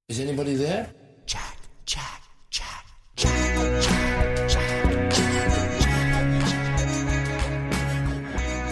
Is anybody there? Jack, Jack, Jack, Jack, Jack, Jack,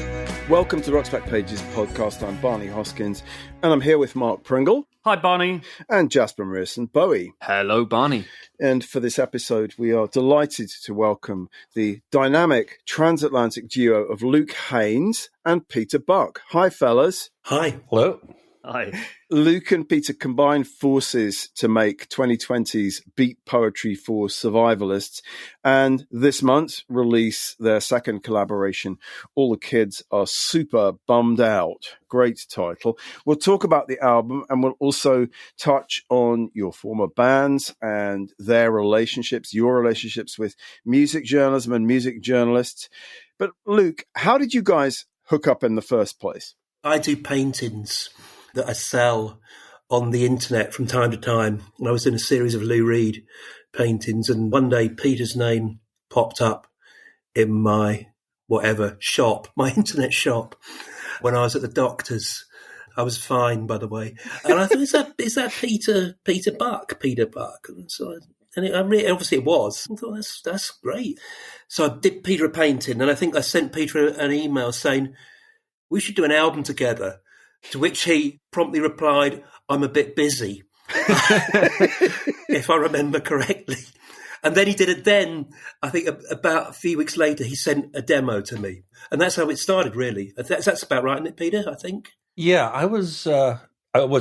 Jack. Welcome to Rock's Back Pages podcast. I'm Barney Hoskins, and I'm here with Mark Pringle. Hi, Barney. And Jasper Morrison Bowie. Hello, Barney. And for this episode, we are delighted to welcome the dynamic transatlantic duo of Luke Haines and Peter Buck. Hi, fellas. Hi. Hello. Hi. Luke and Peter combined forces to make 2020's beat poetry for survivalists, and this month release their second collaboration, All the Kids Are Super Bummed Out. Great title. We'll talk about the album, and we'll also touch on your former bands and their relationships, your relationships with music journalism and music journalists. But Luke, how did you guys hook up in the first place? I do paintings that I sell on the internet from time to time. And I was in a series of Lou Reed paintings, and one day Peter's name popped up in my shop, my internet shop, when I was at the doctor's. I was fine, by the way. And I thought, is that Peter Buck? And so obviously it was. I thought, that's great. So I did Peter a painting, and I think I sent Peter an email saying, we should do an album together. To which he promptly replied, I'm a bit busy, if I remember correctly. And then he did it then. I think about a few weeks later, he sent a demo to me. And that's how it started, really. That's about right, isn't it, Peter, I think? Yeah, I was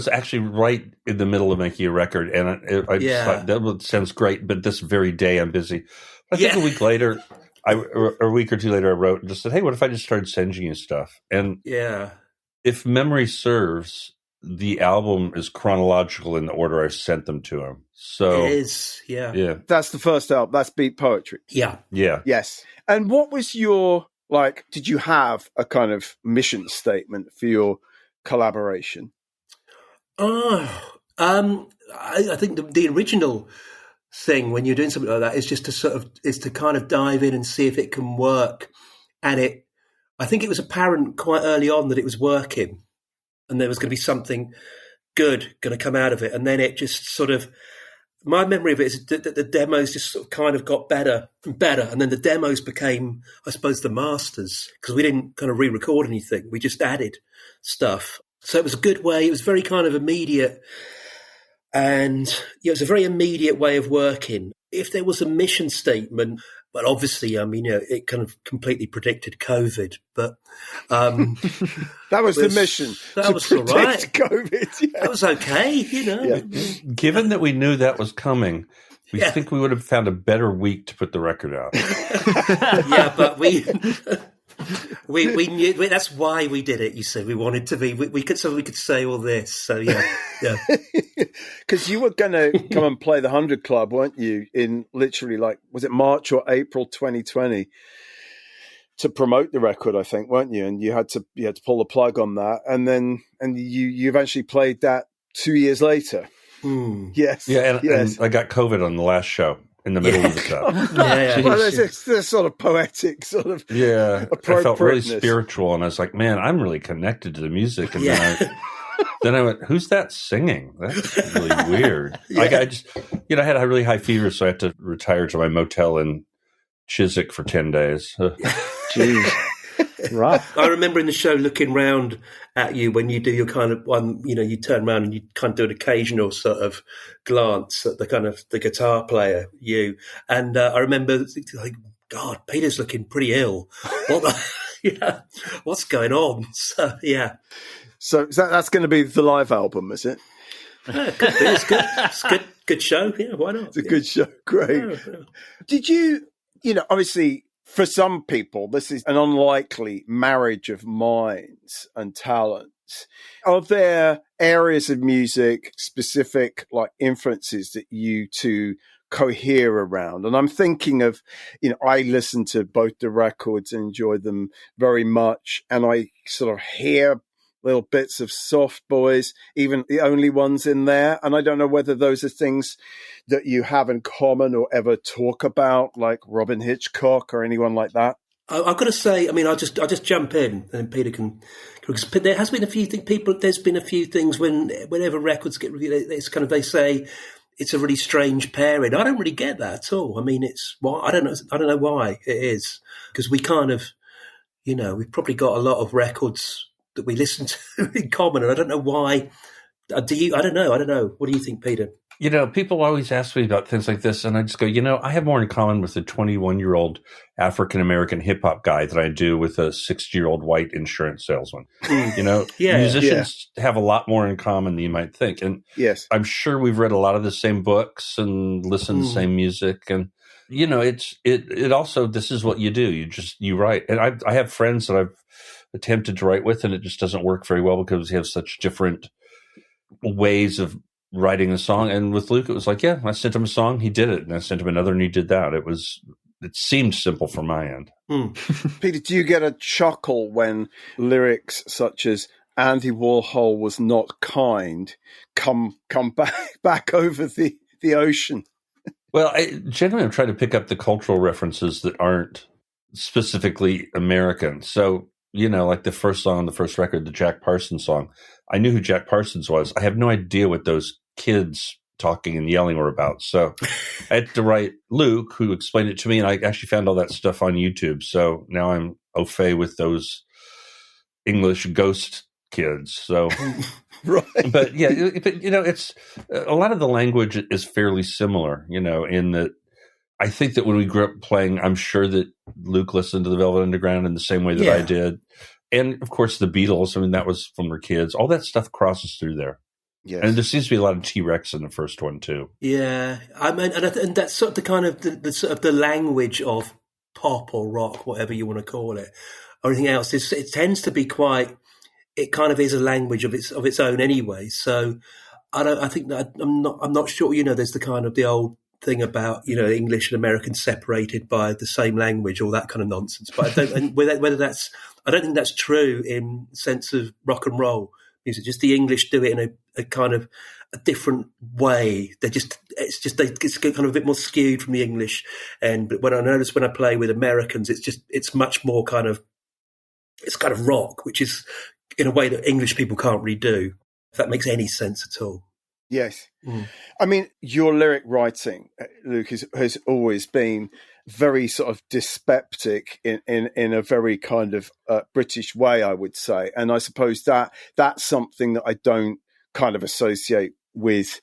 actually right in the middle of making a record. And I just thought, that sounds great, but this very day I'm busy. I think a week later, a week or two later, I wrote and just said, hey, what if I just started sending you stuff? And if memory serves, the album is chronological in the order I sent them to him. So it is, yeah. That's the first album. That's beat poetry. Yeah. Yes. And what was your, did you have a kind of mission statement for your collaboration? I think the original thing when you're doing something like that is just to kind of dive in and see if it can work. And I think it was apparent quite early on that it was working and there was going to be something good going to come out of it. And then it just sort of, my memory of it is that the demos just sort of kind of got better and better. And then the demos became, I suppose, the masters, because we didn't kind of re-record anything. We just added stuff. So it was a good way. It was very kind of immediate. And it was a very immediate way of working. If there was a mission statement, well, obviously, it kind of completely predicted COVID, but that was the mission. That was all right. COVID, yeah. That was okay, Yeah. Given that we knew that was coming, we think we would have found a better week to put the record out. Yeah, but we knew that's why we did it. You said we wanted to be. We could say all this. So yeah. Because you were going to come and play the 100 Club, weren't you? In literally, was it March or April 2020 to promote the record? I think, weren't you? And you had to pull the plug on that, and you eventually played that 2 years later. Yes, and I got COVID on the last show. In the middle of the stuff. Well, there's this sort of poetic sort of I felt really spiritual, and I was like, man, I'm really connected to the music. And then I went, who's that singing? That's really weird. I just, I had a really high fever, so I had to retire to my motel in Chiswick for 10 days. Jeez. Right. I remember in the show looking round at you when you do your kind of one, you turn around and you kind of do an occasional sort of glance at the guitar player, you. And I remember thinking, God, Peter's looking pretty ill. What's going on? So, yeah. So that's going to be the live album, is it? Yeah, could be. It's good. It's good. Good show. Yeah, why not? It's a good show. Great. Yeah. Did you, obviously, for some people, this is an unlikely marriage of minds and talents. Are there areas of music, specific influences that you two cohere around? And I'm thinking of, I listen to both the records and enjoy them very much. And I sort of hear little bits of Soft Boys, even the only ones in there. And I don't know whether those are things that you have in common or ever talk about, like Robin Hitchcock or anyone like that. I've got to say, I'll just jump in and Peter can Because there has been a few things. There's been a few things whenever records get reviewed, it's kind of, they say it's a really strange pairing. I don't really get that at all. I mean, I don't know why it is, because we kind of, we've probably got a lot of records that we listen to in common, and I don't know why. I don't know. What do you think, Peter? People always ask me about things like this, and I just go, I have more in common with a 21-year-old African-American hip-hop guy than I do with a 60-year-old white insurance salesman. Musicians have a lot more in common than you might think. And yes, I'm sure we've read a lot of the same books and listened to the same music. And, it also, this is what you do. You write. And I have friends that I've attempted to write with, and it just doesn't work very well because we have such different ways of writing a song. And with Luke, it was like, I sent him a song, he did it, and I sent him another, and he did that. It seemed simple from my end. Peter, do you get a chuckle when lyrics such as Andy Warhol was not kind come back over the ocean? Well, generally I'm trying to pick up the cultural references that aren't specifically American. So, like the first song on the first record, the Jack Parsons song, I knew who Jack Parsons was. I have no idea what those kids talking and yelling were about. So I had to write Luke, who explained it to me, and I actually found all that stuff on YouTube. So now I'm au fait with those English ghost kids. So, right. But it's a lot of the language is fairly similar, in that I think that when we grew up playing, I'm sure that Luke listened to the Velvet Underground in the same way that I did. And, of course, the Beatles, that was from our kids. All that stuff crosses through there. Yes. And there seems to be a lot of T-Rex in the first one, too. Yeah. And that's sort of the kind of the sort of the language of pop or rock, whatever you want to call it, or anything else. It tends to be it kind of is a language of its own anyway. So I'm not sure, there's the old thing about, English and American separated by the same language, all that kind of nonsense. But I don't think that's true in the sense of rock and roll music. Just the English do it in a kind of a different way. It's kind of a bit more skewed from the English. But when I play with Americans, it's much more it's kind of rock, which is in a way that English people can't really do, if that makes any sense at all. Yes. Your lyric writing, Luke, has always been very sort of dyspeptic in a very kind of British way, I would say. And I suppose that's something that I don't kind of associate with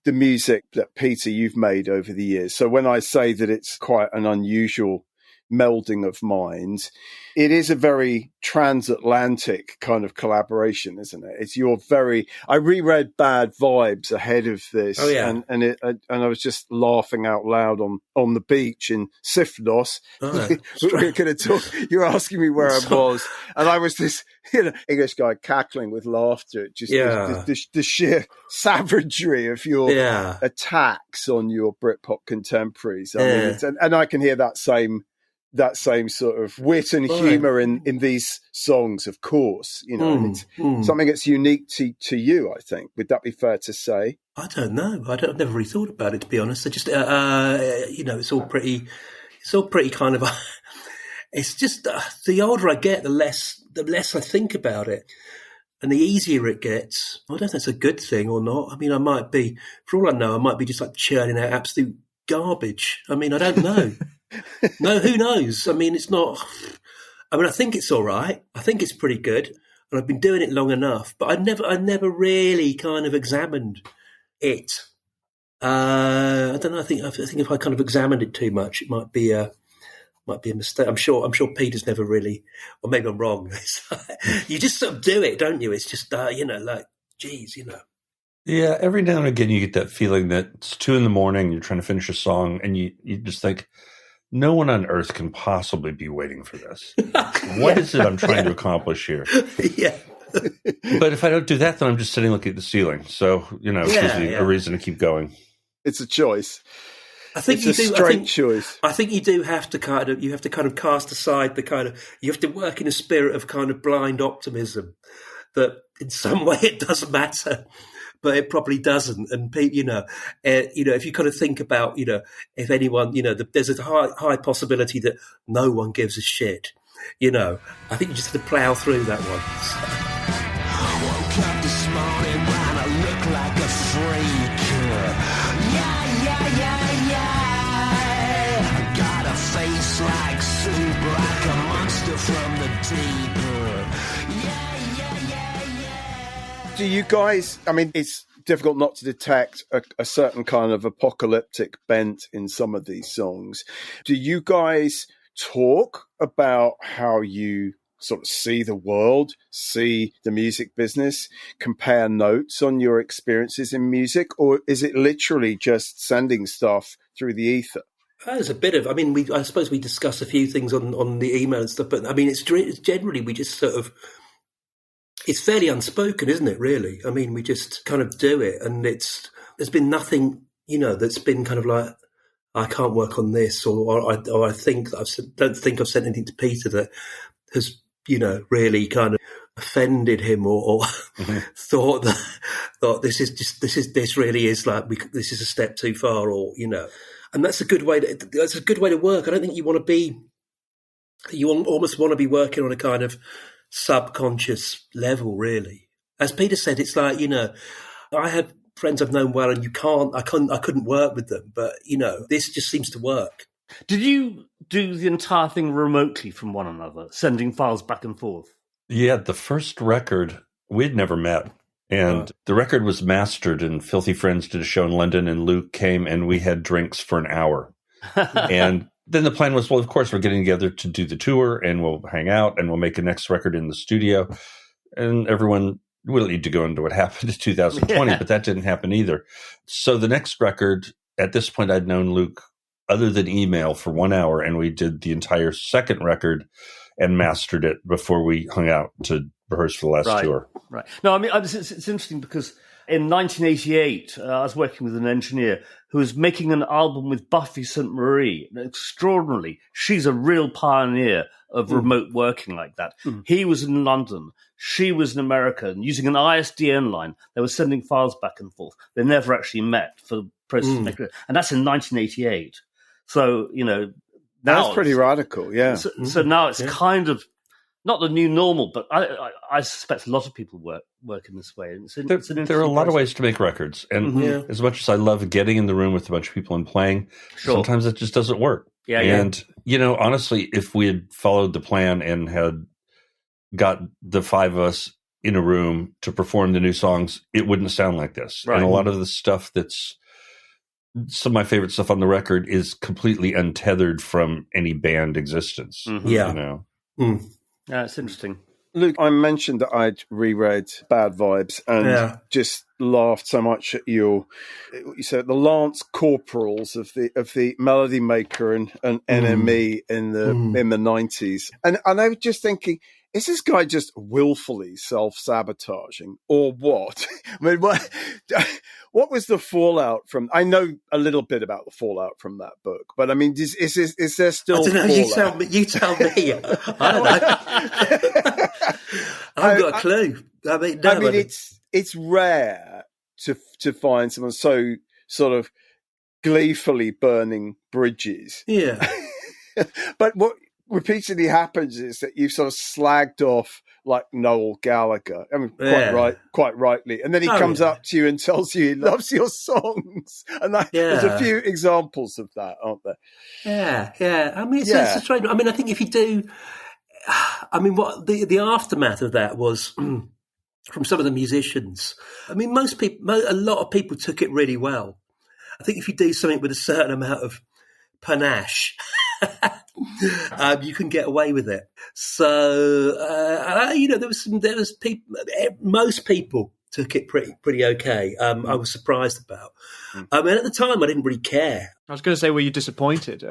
the music that, Peter, you've made over the years. So when I say that it's quite an unusual melding of minds, it is a very transatlantic kind of collaboration, isn't it? I reread Bad Vibes ahead of this, and I was just laughing out loud on the beach in Sifnos. We're going to talk. You're asking me where I was, and I was this English guy cackling with laughter. Just the sheer savagery of your attacks on your Britpop contemporaries. And I can hear that same sort of wit and humour in these songs, of course, and it's something that's unique to you, I think. Would that be fair to say? I don't know. I've never really thought about it, to be honest. I just, it's all pretty kind of, it's just, the older I get, the less I think about it. And the easier it gets. I don't know if that's a good thing or not. I might be, for all I know, I might be just like churning out absolute garbage. I don't know. No, who knows? It's not. I think it's all right. I think it's pretty good, and I've been doing it long enough. But I never really kind of examined it. I don't know. I think if I kind of examined it too much, it might be a mistake. I'm sure Peter's never really, or maybe I'm wrong. You just sort of do it, don't you? It's just geez. Yeah, every now and again you get that feeling that it's 2 a.m, you're trying to finish a song, and you just think, no one on earth can possibly be waiting for this. What is it I'm trying to accomplish here? Yeah. But if I don't do that, then I'm just sitting looking at the ceiling. So, it gives me a reason to keep going. It's a choice. I think it's a straight choice. I think you do have to kind of cast aside you have to work in a spirit of kind of blind optimism that in some way it doesn't matter. But it probably doesn't. And, if you kind of think about, if anyone, there's a high possibility that no one gives a shit, I think you just have to plow through that one. Do you guys, I mean, it's difficult not to detect a certain kind of apocalyptic bent in some of these songs. Do you guys talk about how you sort of see the world, see the music business, compare notes on your experiences in music, or is it literally just sending stuff through the ether? There's a bit of, I mean, I suppose we discuss a few things on the email and stuff, but I mean, it's generally, we just sort of, it's fairly unspoken, isn't it, really? I mean, we just kind of do it, and there's been nothing, that's been kind of like, I can't work on this, or I don't think I've sent anything to Peter that has, really kind of offended him or thought this really is like, this is a step too far, or, and that's a good way to work. I don't think you almost want to be working on a kind of subconscious level, really. As Peter said, it's like, I had friends I've known well, and I couldn't work with them, but this just seems to work. Did you do the entire thing remotely from one another, sending files back and forth? Yeah, the first record, we'd never met. And the record was mastered, and Filthy Friends did a show in London, and Luke came, and we had drinks for an hour. And then the plan was, well, of course, we're getting together to do the tour, and we'll hang out, and we'll make a next record in the studio. And everyone will need to go into what happened in 2020, but that didn't happen either. So the next record, at this point, I'd known Luke other than email for 1 hour, and we did the entire second record and mastered it before we hung out to rehearse for the last tour. Right. No, I mean, it's interesting because in 1988, I was working with an engineer who was making an album with Buffy St. Marie. Extraordinarily, she's a real pioneer of remote working like that. He was in London. She was in America, and using an ISDN line, they were sending files back and forth. They never actually met for the process of making it. And that's in 1988. So, that's pretty radical, yeah. So now it's kind of not the new normal, but I suspect a lot of people work in this way. There are a lot of ways to make records, and as much as I love getting in the room with a bunch of people and playing, sometimes it just doesn't work. And honestly, if we had followed the plan and had got the five of us in a room to perform the new songs, it wouldn't sound like this. Right. And a lot of the stuff that's some of my favorite stuff on the record is completely untethered from any band existence. Yeah, it's interesting. Luke, I mentioned that I'd reread Bad Vibes and just laughed so much at you said the Lance Corporals of the Melody Maker and NME in the 90s. And I was just thinking, is this guy just willfully self-sabotaging or what? I mean, what was the fallout from? I know a little bit about the fallout from that book, but I mean, is there still? I don't know. You tell me. I don't know. I haven't got a clue. I mean, it's rare to find someone so sort of gleefully burning bridges. Yeah. But what repeatedly happens is that you've sort of slagged off like Noel Gallagher. I mean, quite rightly. And then he comes up to you and tells you he loves your songs. And there's a few examples of that, aren't there? Yeah. I mean, it's a strange. I mean, I think if you do, I mean, what the aftermath of that was from some of the musicians. I mean, a lot of people took it really well. I think if you do something with a certain amount of panache, you can get away with it. So, there was people. Most people took it pretty okay. I was surprised about. I mean, at the time, I didn't really care. I was going to say, were you disappointed?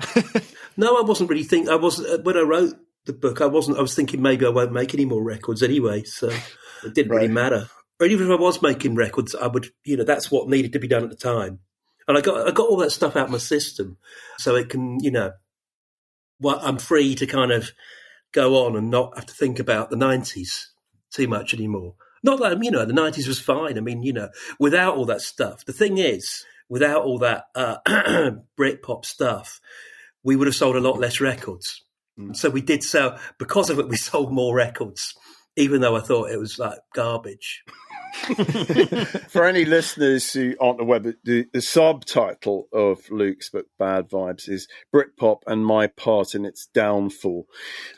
No, I wasn't really thinking. I wasn't when I wrote the book. I was thinking maybe I won't make any more records anyway. So it didn't really matter. Or even if I was making records, I would. That's what needed to be done at the time. And I got all that stuff out of my system, so it can, I'm free to kind of go on and not have to think about the 90s too much anymore. Not that, the 90s was fine. I mean, without all that stuff. The thing is, without all that Britpop stuff, we would have sold a lot less records. So we did sell, because of it, we sold more records, even though I thought it was like garbage. For any listeners who aren't aware, the subtitle of Luke's book, Bad Vibes, is Britpop and My Part in Its Downfall.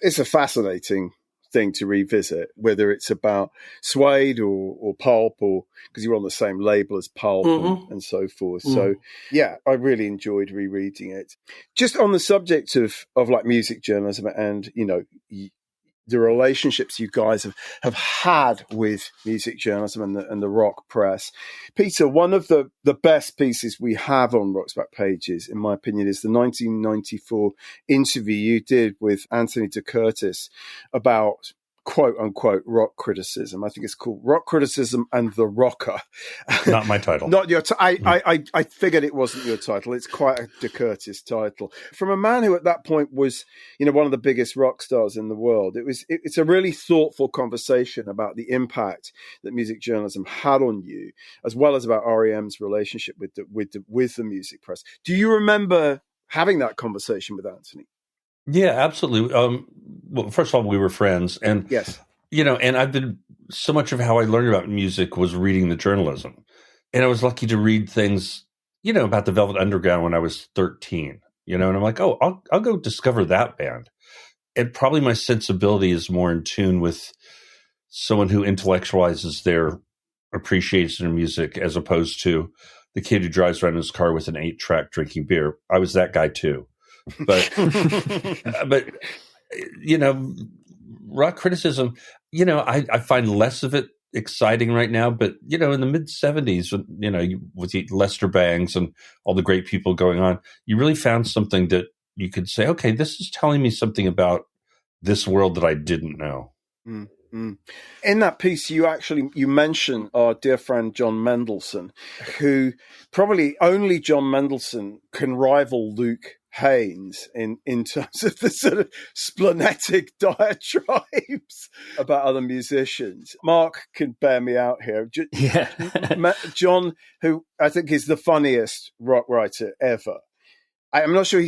It's a fascinating thing to revisit, whether it's about Suede or Pulp, or because you're on the same label as Pulp and so forth. So yeah, I really enjoyed rereading it. Just on the subject of like music journalism and, you know, the relationships you guys have had with music journalism and the rock press. Peter, one of the best pieces we have on Rock's Back Pages, in my opinion, is the 1994 interview you did with Anthony de Curtis about quote unquote rock criticism. I think it's called Rock Criticism and the Rocker. Not my title. Not your I figured it wasn't your title. It's quite a de Curtis title. From a man who at that point was, you know, one of the biggest rock stars in the world. It's a really thoughtful conversation about the impact that music journalism had on you, as well as about R.E.M's relationship with the music press. Do you remember having that conversation with Anthony? Yeah, absolutely. Well, first of all, we were friends, and yes, you know, and I've been so much of how I learned about music was reading the journalism, and I was lucky to read things, you know, about the Velvet Underground when I was 13. You know, and I'm like, oh, I'll go discover that band, and probably my sensibility is more in tune with someone who intellectualizes their appreciation of music as opposed to the kid who drives around in his car with an 8-track drinking beer. I was that guy too. But you know, rock criticism, you know, I find less of it exciting right now. But you know, in the mid 70s, you know, with the Lester Bangs and all the great people going on, you really found something that you could say, okay, this is telling me something about this world that I didn't know. Mm-hmm. In that piece, you mention our dear friend John Mendelsohn, who probably only John Mendelsohn can rival Luke Haines in terms of the sort of splenetic diatribes about other musicians. Mark can bear me out here. John, who I think is the funniest rock writer ever. I'm not sure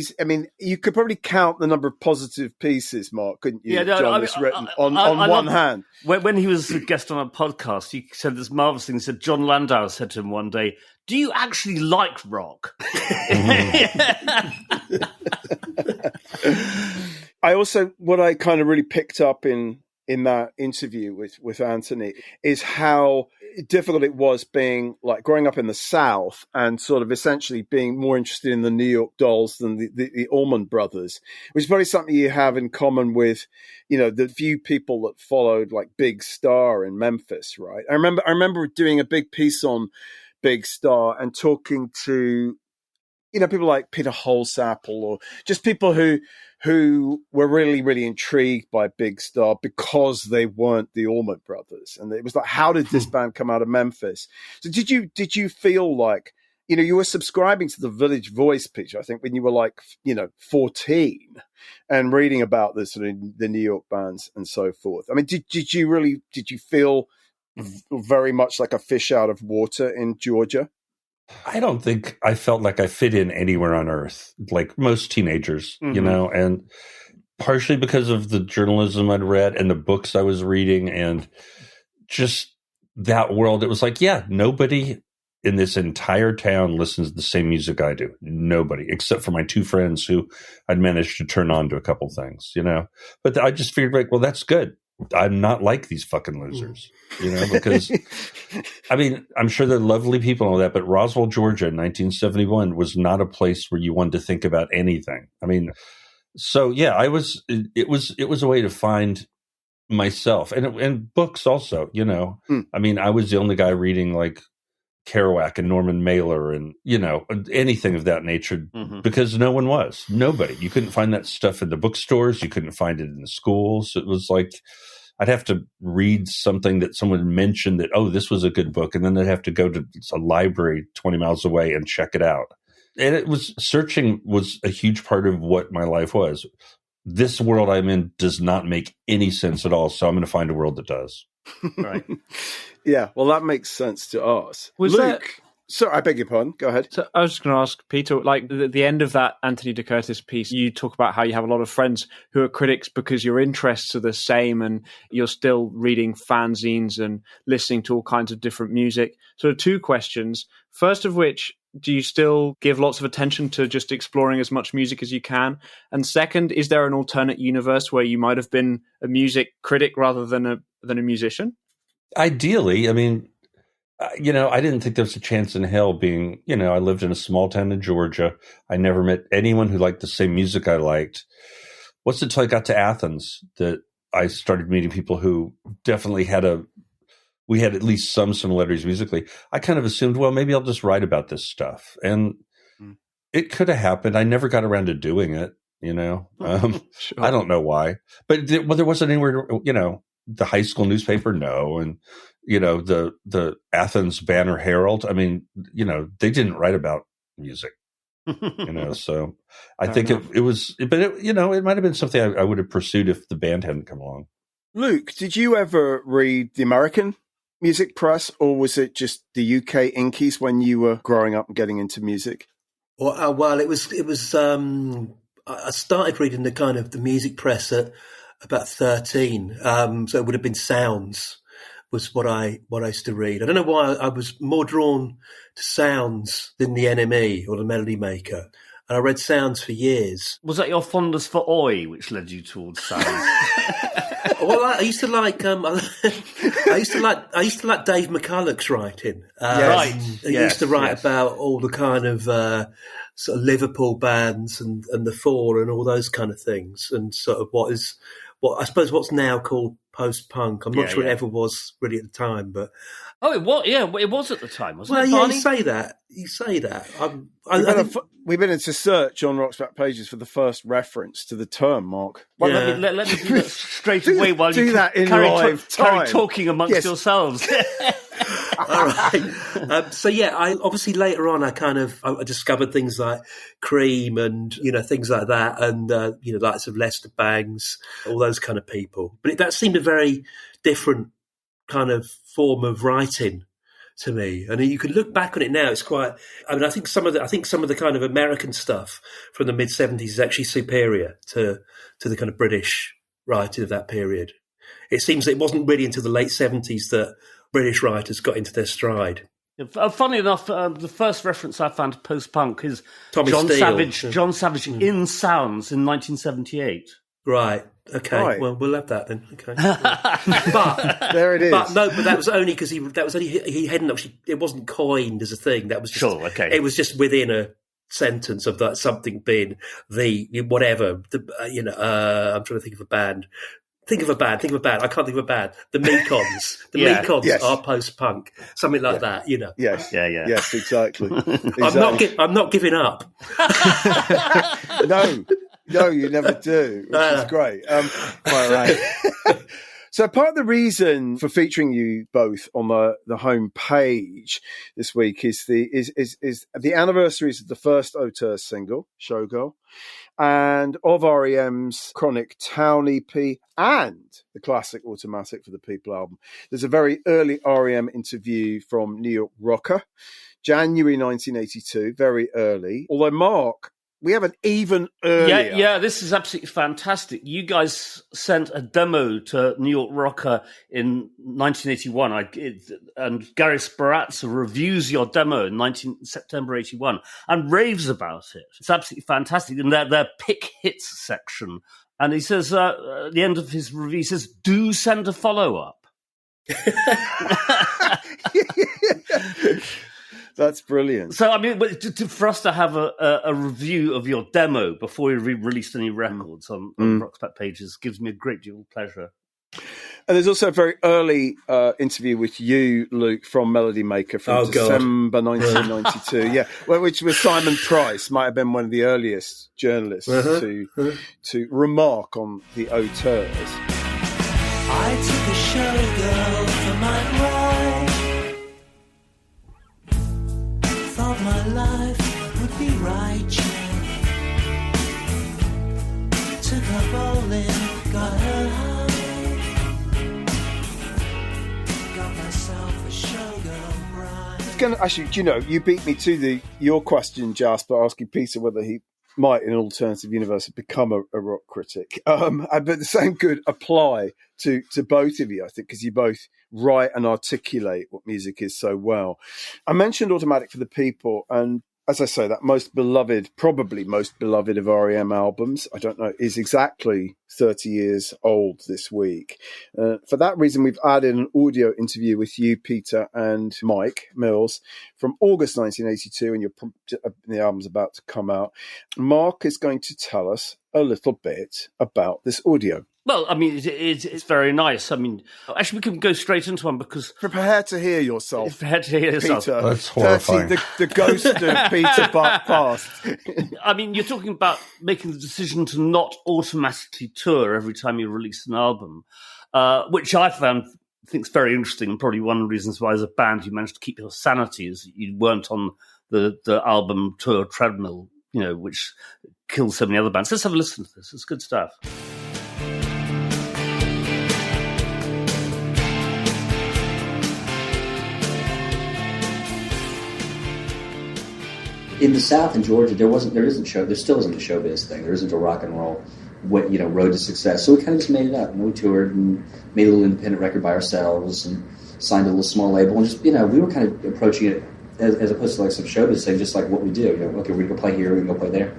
you could probably count the number of positive pieces, Mark, couldn't you? John has written on one hand. When he was a guest on a podcast, he said this marvelous thing. He said John Landau said to him one day, "Do you actually like rock?" What I kind of really picked up in that interview with Anthony is how difficult it was being like growing up in the South and sort of essentially being more interested in the New York Dolls than the Allman Brothers, which is probably something you have in common with, you know, the few people that followed like Big Star in Memphis, right? I remember doing a big piece on Big Star and talking to, you know, people like Peter Holsapple or just people who were really, really intrigued by Big Star because they weren't the Allman Brothers. And it was like, how did this band come out of Memphis? So did you feel like, you know, you were subscribing to the Village Voice picture, I think, when you were like, you know, 14 and reading about the sort of the New York bands and so forth. I mean, did you feel very much like a fish out of water in Georgia? I don't think I felt like I fit in anywhere on earth, like most teenagers, you know, and partially because of the journalism I'd read and the books I was reading and just that world. It was like, yeah, nobody in this entire town listens to the same music I do. Nobody, except for my two friends who I'd managed to turn on to a couple things, you know. But I just figured, like, well, that's good. I'm not like these fucking losers, you know, because I mean, I'm sure they're lovely people and all that, but Roswell, Georgia in 1971 was not a place where you wanted to think about anything. I mean, so yeah, it was a way to find myself and books also, you know. I mean, I was the only guy reading like Kerouac and Norman Mailer and, you know, anything of that nature because nobody. You couldn't find that stuff in the bookstores. You couldn't find it in the schools. It was like, I'd have to read something that someone mentioned that, oh, this was a good book. And then they'd have to go to a library 20 miles away and check it out. And searching was a huge part of what my life was. This world I'm in does not make any sense at all. So I'm going to find a world that does. Right. Yeah, well, that makes sense to us. Luke, sorry, I beg your pardon. Go ahead. So I was just going to ask Peter, like at the end of that Anthony de Curtis piece, you talk about how you have a lot of friends who are critics because your interests are the same and you're still reading fanzines and listening to all kinds of different music. So 2 questions. First of which, Do you still give lots of attention to just exploring as much music as you can? And second, is there an alternate universe where you might have been a music critic rather than a musician? Ideally, I mean, I didn't think there was a chance in hell being, I lived in a small town in Georgia. I never met anyone who liked the same music I liked. What's it till I got to Athens that I started meeting people who definitely we had at least some similarities musically. I kind of assumed, well, maybe I'll just write about this stuff. And it could have happened. I never got around to doing it, Sure. I don't know why. But there wasn't anywhere, the high school newspaper, no. And, the Athens Banner Herald, I mean, they didn't write about music, so I think it was, but it might have been something I would have pursued if the band hadn't come along. Luke, did you ever read the American music press, or was it just the UK Inkies when you were growing up and getting into music? Well, it was. I started reading the music press at about 13, so it would have been Sounds was what I used to read. I don't know why I was more drawn to Sounds than the NME or the Melody Maker, and I read Sounds for years. Was that your fondness for Oi which led you towards Sounds? Well, I used to like. I used to like Dave McCullough's writing. Right. He used to write about all the kind of sort of Liverpool bands and the Four and all those kind of things, and sort of what I suppose what's now called post-punk. I'm not sure it ever was really at the time, but it was at the time, wasn't it? Well, Barney? you say that. We've been into search on Rock's Back Pages for the first reference to the term, Mark. Well, let me do that straight away while do you that in carry time. talking amongst yourselves. All right. So I obviously later on I discovered things like Cream and things like that, and likes of Lester Bangs, all those kind of people. But that seemed a very different kind of form of writing to me, and you can look back on it now. It's quite. I mean, I think some of the kind of American stuff from the mid-70s is actually superior to the kind of British writing of that period. It seems that it wasn't really until the late 70s that British writers got into their stride. Funny enough, the first reference I found to post-punk is Tommy John Steele. John Savage in Sounds in 1978. Right. Okay. Right. Well, we'll have that then. Okay. But There it is. But that was only because he hadn't actually. It wasn't coined as a thing. That was just, Sure. Okay. It was just within a sentence of that something being the whatever. I'm trying to think of a band. Think of a band. I can't think of a band. The Mekons. The Mekons are post-punk. Something like that. Yes. Yeah. Yes, exactly. I'm not giving up. No, you never do, which is great. Quite right. So part of the reason for featuring you both on the home page this week is the anniversaries of the first Auteurs single, Showgirl, and of R.E.M's Chronic Town EP and the classic Automatic for the People album. There's a very early R.E.M. interview from New York Rocker, January 1982, very early. Although, Mark, we have an even earlier. Yeah, this is absolutely fantastic. You guys sent a demo to New York Rocker in 1981, and Gary Sparazza reviews your demo in September 81 and raves about it. It's absolutely fantastic. In their pick hits section, and he says at the end of his review, he says, "Do send a follow-up." That's brilliant. So, I mean, for us to have a review of your demo before you released any records on Rock's Back Pages gives me a great deal of pleasure. And there's also a very early interview with you, Luke, from Melody Maker from December 1992. Which was Simon Price, might have been one of the earliest journalists to remark on the Auteurs. I took a showgirl for my ride. Thought my life would be right, took her bowling, got her high, got myself a showgirl bride. Actually, you beat me to your question, Jasper, asking Peter whether he might, in an alternative universe, have become a rock critic. But the same could apply to both of you, I think, because you both write and articulate what music is so well. I mentioned Automatic for the People, and as I say, that probably most beloved of R.E.M. albums, I don't know, is exactly 30 years old this week. For that reason, we've added an audio interview with you, Peter, and Mike Mills from August 1982, and the album's about to come out. Mark is going to tell us a little bit about this audio. Well, I mean, it's very nice. I mean, actually, we can go straight into one because... Prepare to hear yourself. Prepare to hear yourself. Peter. That's horrifying. The ghost of Peter Buck past. I mean, you're talking about making the decision to not automatically tour every time you release an album, which I think is very interesting. Probably one of the reasons why, as a band, you managed to keep your sanity is you weren't on the album tour treadmill, which kills so many other bands. Let's have a listen to this. It's good stuff. In the South, in Georgia, there still isn't a showbiz thing. There isn't a rock and roll, road to success. So we kind of just made it up. And we toured and made a little independent record by ourselves and signed a little small label. And just, we were kind of approaching it as opposed to like some showbiz thing, just like what we do. Okay, we're going to go play here, we're going to go play there.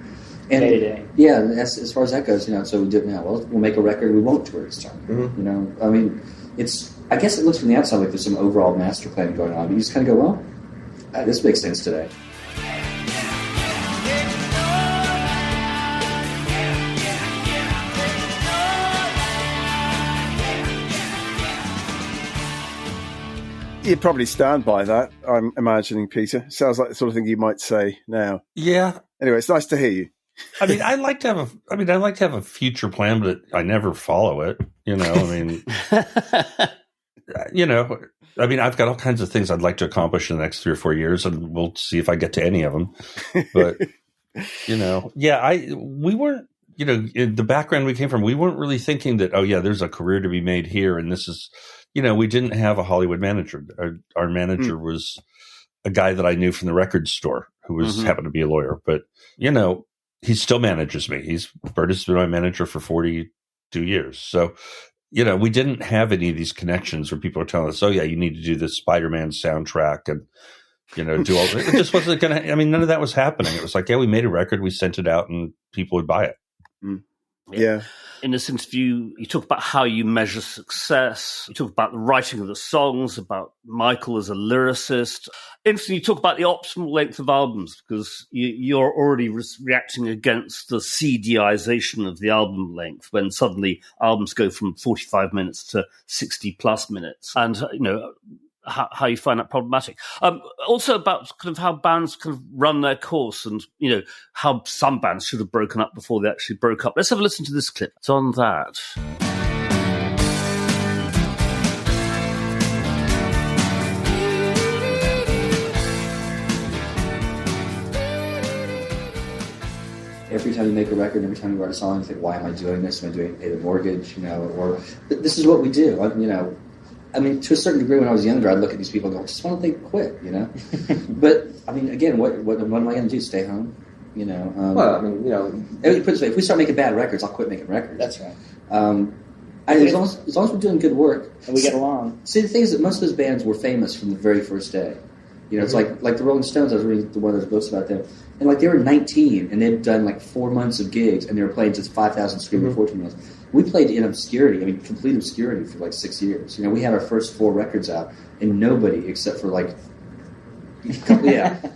And day to day. Yeah, and as far as that goes, so we do it now. Well, we'll make a record, we won't tour this time. Mm-hmm. I mean, I guess it looks from the outside like there's some overall master plan going on. But you just kind of go, well, this makes sense today. You'd probably stand by that, I'm imagining, Peter. Sounds like the sort of thing you might say now. Yeah. Anyway, it's nice to hear you. I mean, I like to have a future plan, but I never follow it. I've got all kinds of things I'd like to accomplish in the next 3 or 4 years, and we'll see if I get to any of them. But, we weren't, in the background we came from, we weren't really thinking that, there's a career to be made here, and this is, we didn't have a Hollywood manager. Our manager was a guy that I knew from the record store who happened to be a lawyer, but, he still manages me. Bert has been my manager for 42 years. So, we didn't have any of these connections where people are telling us, you need to do this Spider-Man soundtrack and, do all it just wasn't going to, none of that was happening. It was like, we made a record, we sent it out and people would buy it. Mm. Yeah. In this interview, you talk about how you measure success. You talk about the writing of the songs, about Michael as a lyricist. Interesting, you talk about the optimal length of albums because you're already reacting against the CDization of the album length when suddenly albums go from 45 minutes to 60 plus minutes. And, how you find that problematic. Also about kind of how bands kind of run their course and, how some bands should have broken up before they actually broke up. Let's have a listen to this clip. It's on that. Every time you make a record, every time you write a song, you think, why am I doing this? Am I doing it to pay the mortgage? Or this is what we do. To a certain degree, when I was younger, I'd look at these people and go, just why don't they quit, But, again, what am I going to do? Stay home? Put it this way, if we start making bad records, I'll quit making records. That's right. As long as we're doing good work. And we get along. See, the thing is that most of those bands were famous from the very first day. It's like the Rolling Stones. I was reading one of those books about them. And, they were 19, and they'd done, 4 months of gigs, and they were playing to 5,000 screaming 14-year-olds. We played in obscurity, complete obscurity for 6 years. We had our first 4 records out, and nobody except for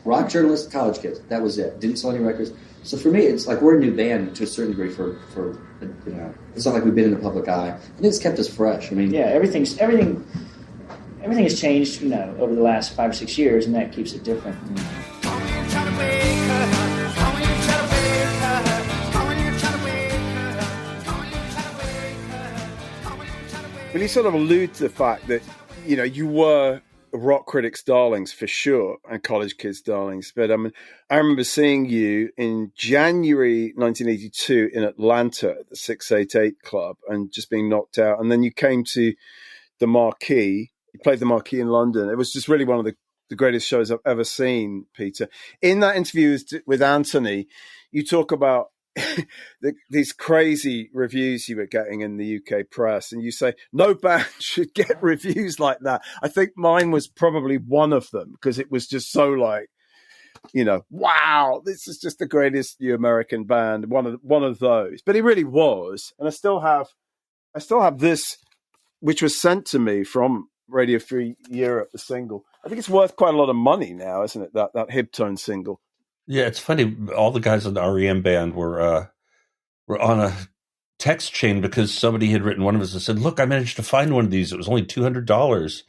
rock journalists, college kids. That was it. Didn't sell any records. So for me, it's like we're a new band to a certain degree for it's not like we've been in the public eye. And it's kept us fresh. Everything has changed, over the last 5 or 6 years, and that keeps it different. Well, you sort of allude to the fact that, you were rock critics' darlings for sure and college kids' darlings. But I remember seeing you in January 1982 in Atlanta at the 688 Club and just being knocked out. And then you came to the Marquee. You played the Marquee in London. It was just really one of the greatest shows I've ever seen, Peter. In that interview with Anthony, you talk about these crazy reviews you were getting in the UK press, and you say no band should get reviews like that. I think mine was probably one of them, because it was just so like, wow, this is just the greatest new American band. One of those, but it really was. And I still have this, which was sent to me from Radio Free Europe, the single. I think it's worth quite a lot of money now, isn't it? That Hibtone single. Yeah, it's funny. All the guys in the R.E.M. band were on a text chain because somebody had written one of us and said, "Look, I managed to find one of these. It was only $200."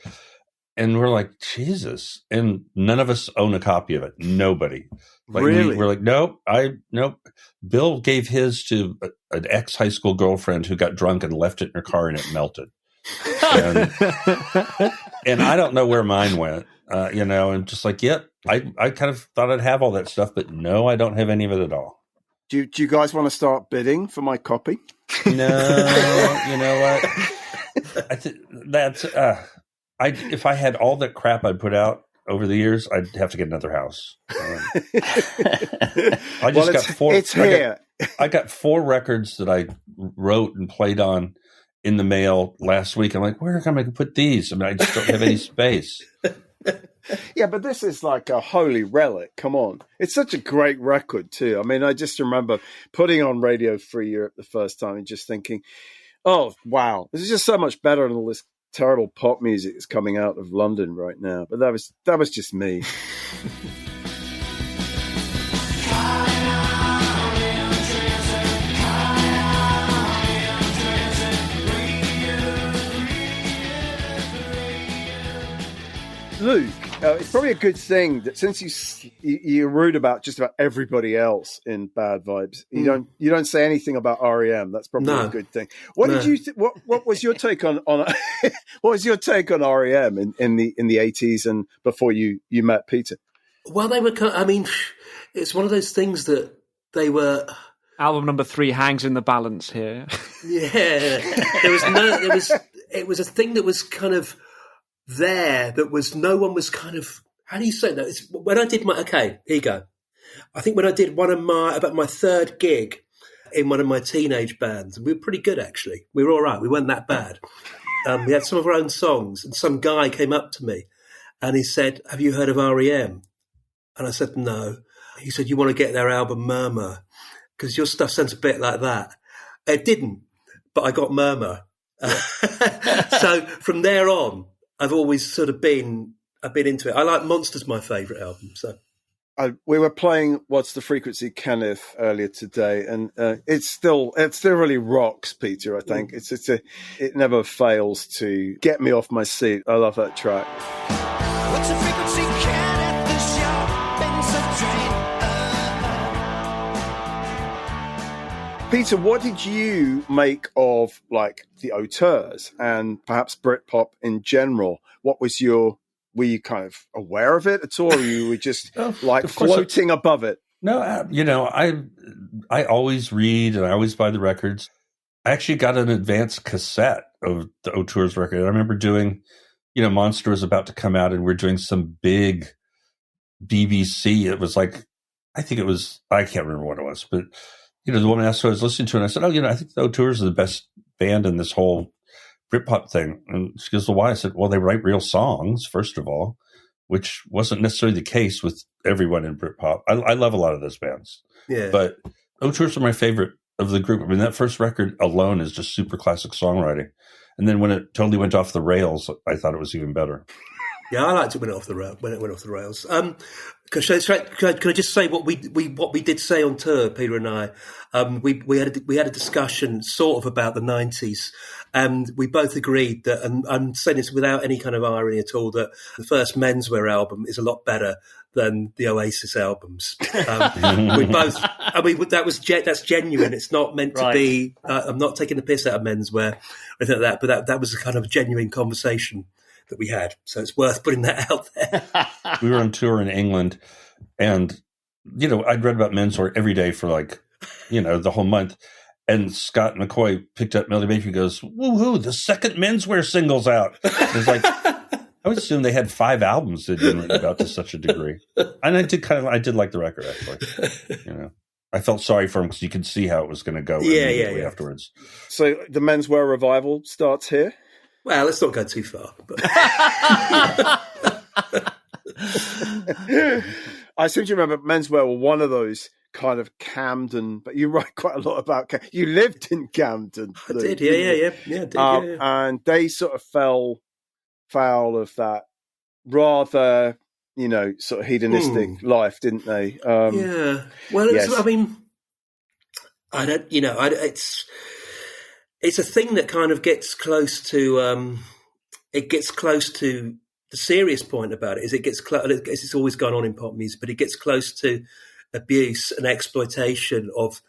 And we're like, Jesus. And none of us own a copy of it. Nobody. Really? We're like, nope. Bill gave his to an ex-high school girlfriend who got drunk and left it in her car and it melted. And I don't know where mine went, and just like, yep, I kind of thought I'd have all that stuff, but no, I don't have any of it at all. Do you guys want to start bidding for my copy? No, you know what? If I had all that crap I'd put out over the years, I'd have to get another house. I just got four. It's here. I got 4 records that I wrote and played on in the mail last week. I'm like, where am I going to put these? I mean, I just don't have any space. Yeah, but this is like a holy relic. Come on. It's such a great record, too. I mean, I just remember putting on Radio Free Europe the first time and just thinking, oh, wow, this is just so much better than all this terrible pop music that's coming out of London right now. But that was just me. Luke, it's probably a good thing that since you're rude about just about everybody else in Bad Vibes, you don't say anything about R.E.M. That's probably a good thing. What did you? What was your take on what was your take on R.E.M. in the 80s and before you met Peter? Well, they were. I mean, it's one of those things that they were. Album number 3 hangs in the balance here. Yeah, it was a thing that was kind of there, that was, no one was kind of, how do you say that? It's when I did here you go. I think when I did about my 3rd gig in one of my teenage bands, and we were pretty good actually. We were all right. We weren't that bad. We had some of our own songs, and some guy came up to me and he said, "Have you heard of R.E.M.?" And I said, "No." He said, "You want to get their album Murmur? Because your stuff sounds a bit like that." It didn't, but I got Murmur. So from there on, I've always sort of been into it. I like Monster's my favourite album. So we were playing What's the Frequency, Kenneth, earlier today, and it still really rocks, Peter. I think it never fails to get me off my seat. I love that track. What's the frequency, Kenneth? This your Ben's train. Peter, what did you make of like the Auteurs and perhaps Britpop in general? What was were you kind of aware of it at all, or you were just floating above it? No, I always read and I always buy the records. I actually got an advanced cassette of the Auteurs record. I remember doing, Monster was about to come out and we're doing some big BBC. It was like, I can't remember what it was, but the woman asked what I was listening to, and I said, I think the Auteurs are the best band in this whole Britpop thing. And she goes, well, why? I said, well, they write real songs, first of all, which wasn't necessarily the case with everyone in Britpop. I love a lot of those bands. Yeah. But Auteurs are my favorite of the group. I mean, that first record alone is just super classic songwriting. And then when it totally went off the rails, I thought it was even better. Yeah, I liked it when it went off the rails. Can I just say what we did say on tour, Peter and I? We had a discussion sort of about the 90s, and we both agreed that, and I'm saying this without any kind of irony at all, that the first Menswear album is a lot better than the Oasis albums. We both, that's genuine. It's not meant to be. I'm not taking the piss out of Menswear or anything like that, but that was a kind of genuine conversation that we had. So it's worth putting that out there. We were on tour in England, and, I'd read about Menswear every day for the whole month. And Scott McCoy picked up Melody Maker and goes, woohoo, the second Menswear single's out. It's like, I would assume they had 5 albums that had been written about to such a degree. And I did like the record, actually. I felt sorry for him because you could see how it was going to go immediately afterwards. So the menswear revival starts here? Well, let's not go too far. But... I seem to remember menswear were one of those kind of Camden, but you write quite a lot about you lived in Camden. I did, yeah. And they sort of fell foul of that rather, sort of hedonistic life, didn't they? Yeah. Well, I mean, I don't, it's a thing that kind of gets close to, the serious point about it is it gets close, it's always gone on in pop music, but it gets close to abuse and exploitation of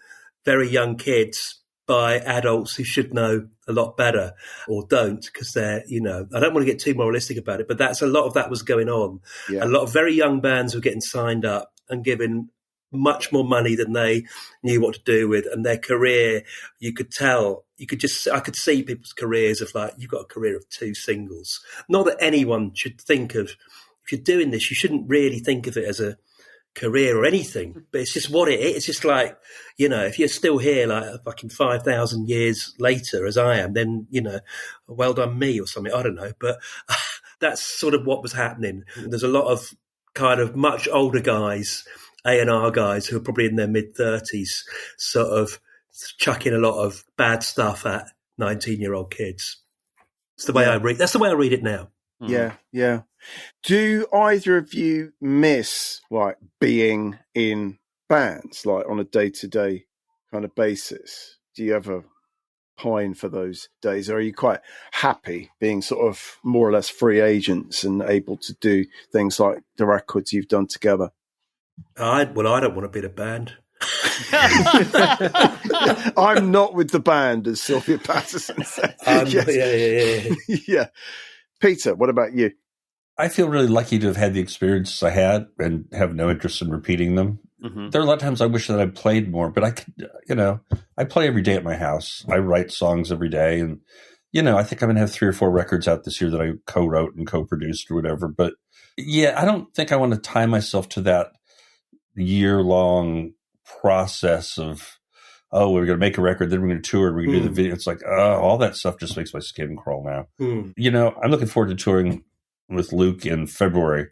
very young kids by adults who should know a lot better or don't, because they're, I don't want to get too moralistic about it, but that's a lot of that was going on. Yeah. A lot of very young bands were getting signed up and given much more money than they knew what to do with, and their career, you could tell, I could see people's careers of like, you've got a career of 2 singles. Not that anyone should think of, if you're doing this, you shouldn't really think of it as a career or anything, but it's just what it is. It's just like, if you're still here like fucking 5,000 years later as I am, then, well done me or something, I don't know. But that's sort of what was happening. There's a lot of kind of much older guys, A&R guys who are probably in their mid-30s, sort of chucking a lot of bad stuff at 19-year-old kids. That's the way I read it now. Yeah, yeah. Do either of you miss like being in bands, like on a day-to-day kind of basis? Do you ever pine for those days, or are you quite happy being sort of more or less free agents and able to do things like the records you've done together? I don't want to be in a band. I'm not with the band, as Sylvia Patterson said. Yes. Yeah. Peter, what about you? I feel really lucky to have had the experiences I had and have no interest in repeating them. Mm-hmm. There are a lot of times I wish that I played more, but I could, I play every day at my house. I write songs every day, and I think I'm going to have 3 or 4 records out this year that I co-wrote and co-produced or whatever. But yeah, I don't think I want to tie myself to that year-long process of, we're going to make a record, then we're going to tour, we're going to do the video. It's like, all that stuff just makes my skin crawl now. I'm looking forward to touring with Luke in February.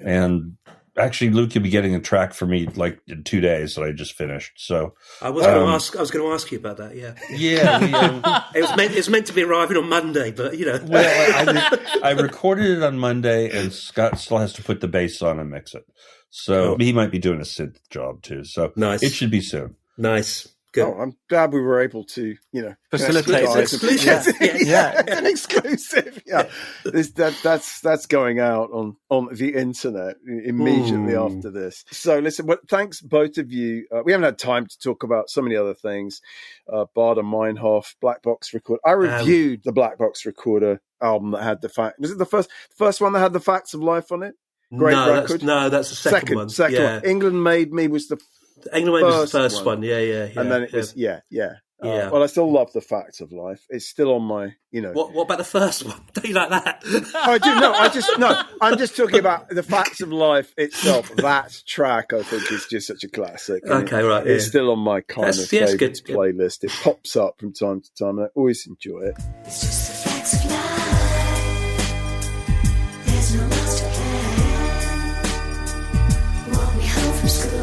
And actually, Luke, you'll be getting a track for me like in 2 days that I just finished. So I was going to ask you about that. Yeah. Yeah. It was meant to be arriving on Monday, but Well, I recorded it on Monday, and Scott still has to put the bass on and mix it. So he might be doing a synth job too. So nice. It should be soon. Nice. Good. Oh, I'm glad we were able to, facilitate it. Yeah, it's an exclusive. Yeah, that's going out on the internet immediately after this. So listen, thanks both of you. We haven't had time to talk about so many other things. Bader Meinhof, Black Box Recorder. I reviewed the Black Box Recorder album that had was it the first one that had the Facts of Life on it? Great record. That's the second one. Second one. England Made Me was the England was the first one. Yeah. And then it was, yeah. Well, I still love the Facts of Life. It's still on my, What about the first one? Don't you like that? I do. I'm just talking about the Facts of Life itself. That track, I think, is just such a classic. Okay, right. It's still on my kind of favourites playlist. It pops up from time to time, and I always enjoy it. It's just the facts of life. There's no master plan. Walk me home from school.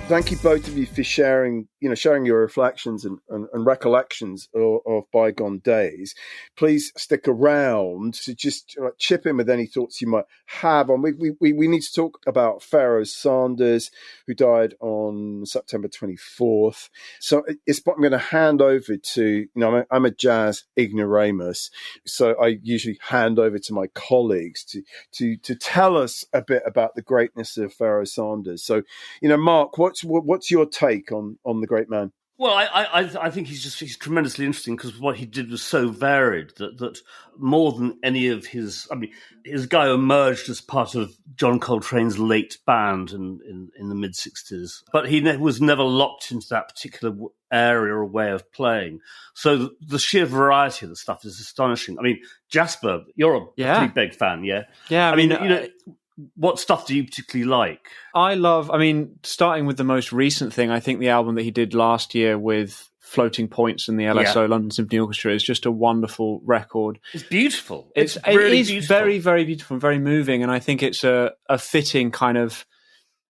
Thank you both of you for sharing your reflections and recollections of bygone days. Please stick around to just chip in with any thoughts you might have on. We need to talk about Pharoah Sanders, who died on September 24th. So I'm going to hand over to, I'm a jazz ignoramus, so I usually hand over to my colleagues to tell us a bit about the greatness of Pharoah Sanders. So, Mark, what's your take on the great man? Well, I think he's tremendously interesting because what he did was so varied that more than any of his guy emerged as part of John Coltrane's late band in the mid-60s, but he was never locked into that particular area or way of playing. So the sheer variety of the stuff is astonishing. I mean, Jasper, you're a pretty big fan, yeah? Yeah, what stuff do you particularly like? Starting with the most recent thing, I think the album that he did last year with Floating Points and the LSO London Symphony Orchestra is just a wonderful record. It's beautiful. It is beautiful. Very, very beautiful and very moving, and I think it's a fitting kind of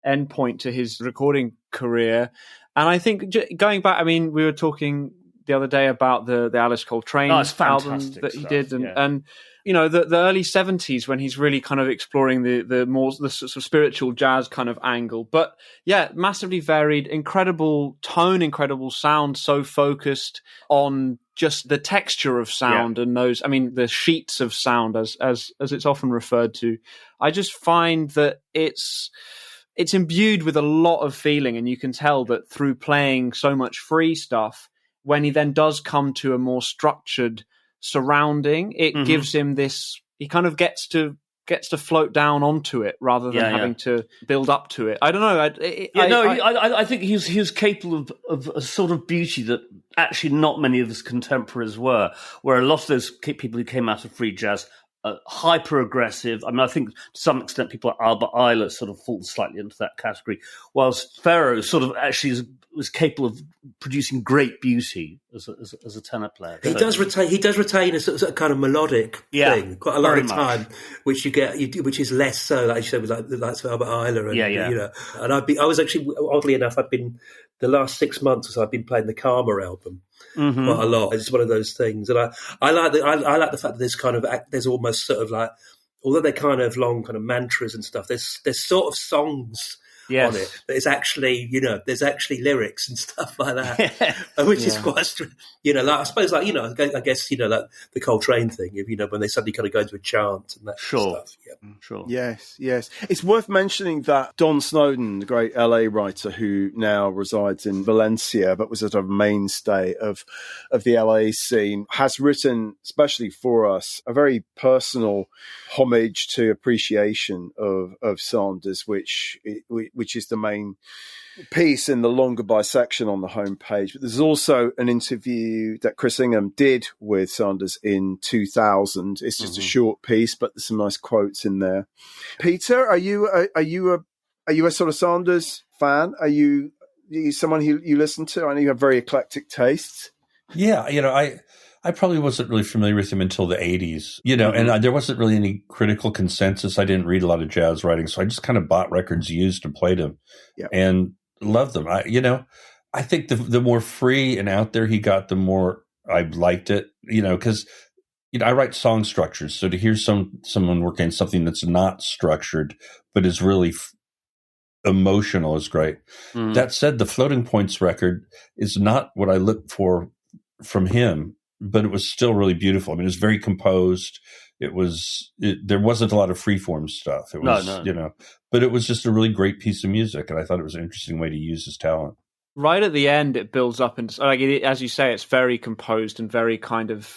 endpoint to his recording career. And I think going back, we were talking the other day about the Alice Coltrane album that he did, and the early 70s when he's really kind of exploring the sort of spiritual jazz kind of angle. But yeah, massively varied, incredible tone, incredible sound, so focused on just the texture of sound and those, the sheets of sound as it's often referred to. I just find that it's imbued with a lot of feeling, and you can tell that through playing so much free stuff, when he then does come to a more structured surrounding, it gives him this, he kind of gets to float down onto it rather than having to build up to it. I don't know. I think he was capable of a sort of beauty that actually not many of his contemporaries were, where a lot of those people who came out of free jazz hyper aggressive. I think to some extent people like Albert Ayler sort of fall slightly into that category, whilst Pharoah sort of actually was capable of producing great beauty as a tenor player. He does retain a sort of kind of melodic thing quite a lot of the time, which you get, which is less so, like you said, with like Albert Ayler. And, and I was actually, oddly enough, the last 6 months or so, I've been playing the Karma album quite a lot. It's one of those things, and I like the fact that there's almost sort of like, although they're kind of long kind of mantras and stuff, there's sort of songs on it, but it's actually, there's actually lyrics and stuff like that, which is quite, I suppose, I guess, like the Coltrane thing, when they suddenly kind of go into a chant and that stuff. Yeah. Sure. Yes. It's worth mentioning that Don Snowden, the great LA writer who now resides in Valencia, but was a sort of mainstay of the LA scene, has written, especially for us, a very personal homage to appreciation of Sanders, which is the main piece in the longer bisection on the homepage. But there's also an interview that Chris Ingham did with Sanders in 2000. It's just a short piece, but there's some nice quotes in there. Peter, are you a sort of Sanders fan? Are you someone who you listen to? I know you have very eclectic tastes. Yeah, I probably wasn't really familiar with him until the 80s, and there wasn't really any critical consensus. I didn't read a lot of jazz writing, so I just kind of bought records used and played them and loved them. I think the more free and out there he got, the more I liked it, because I write song structures. So to hear someone working on something that's not structured, but is really emotional is great. That said, the Floating Points record is not what I look for from him, but it was still really beautiful. It was very composed. There wasn't a lot of freeform stuff. It was, but it was just a really great piece of music, and I thought it was an interesting way to use his talent. Right at the end, it builds up, and as you say, it's very composed and very kind of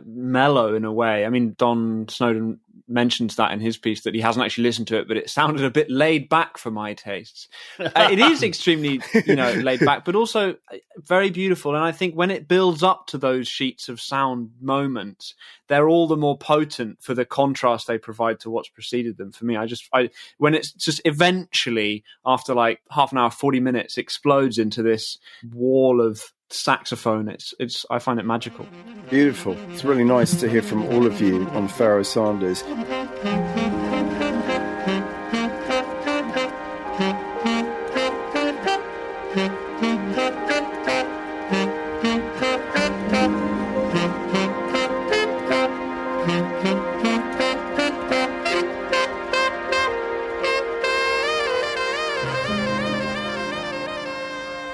mellow in a way. Don Snowden mentions that in his piece, that he hasn't actually listened to it, but it sounded a bit laid back for my tastes. It is extremely, laid back, but also very beautiful. And I think when it builds up to those sheets of sound moments, they're all the more potent for the contrast they provide to what's preceded them. For me, when it's just eventually, after like half an hour, 40 minutes, explodes into this wall of saxophone, I find it magical. Beautiful. It's really nice to hear from all of you on Pharoah Sanders.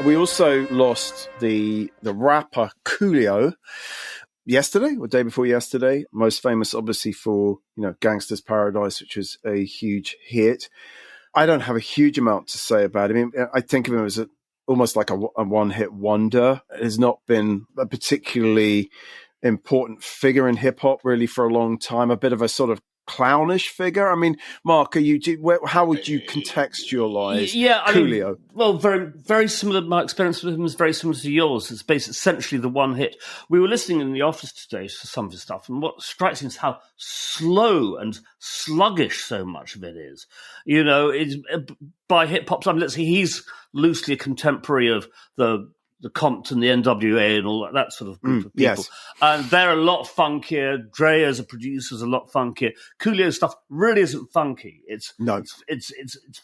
We also lost the rapper Coolio yesterday, or day before yesterday. Most famous, obviously, for Gangsta's Paradise, which was a huge hit. I don't have a huge amount to say about him. I think of him as almost like a one-hit wonder. It has not been a particularly important figure in hip hop really for a long time. A bit of a sort of clownish figure? I mean, Mark, how would you contextualize I Coolio? mean, very, very similar. My experience with him is very similar to yours. It's basically essentially the one hit. We were listening in the office today to some of his stuff, and what strikes me is how slow and sluggish so much of it is. You know, it's, by hip hop, I mean, let's see, he's loosely a contemporary of the Compton, the NWA, and all that sort of group of people. Yes. And they're a lot funkier. Dre as a producer is a lot funkier. Coolio's stuff really isn't funky. It's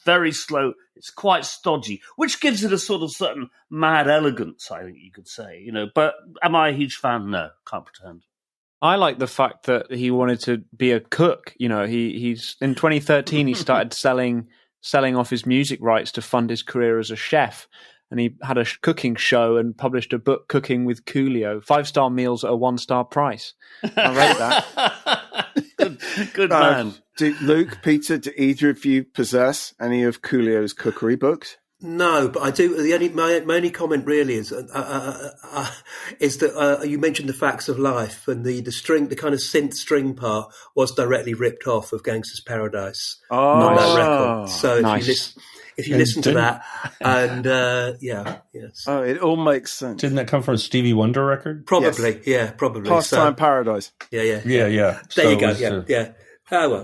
very slow. It's quite stodgy, which gives it a sort of certain mad elegance, I think you could say. You know, but am I a huge fan? No, can't pretend. I like the fact that he wanted to be a cook. You know, he's in 2013 he started selling off his music rights to fund his career as a chef. And he had a cooking show and published a book, Cooking with Coolio, 5-star meals at a 1-star price. I rate that. Good man. Luke, Peter, do either of you possess any of Coolio's cookery books? No, but I do. My only comment really is that you mentioned the Facts of Life, and the kind of synth string part was directly ripped off of Gangsta's Paradise on that record. So if you listen to that, and yes. Oh, it all makes sense. Didn't that come from a Stevie Wonder record? Probably, yes. Probably. Pastime Paradise. Yeah. There so you go. Yeah. Oh, well.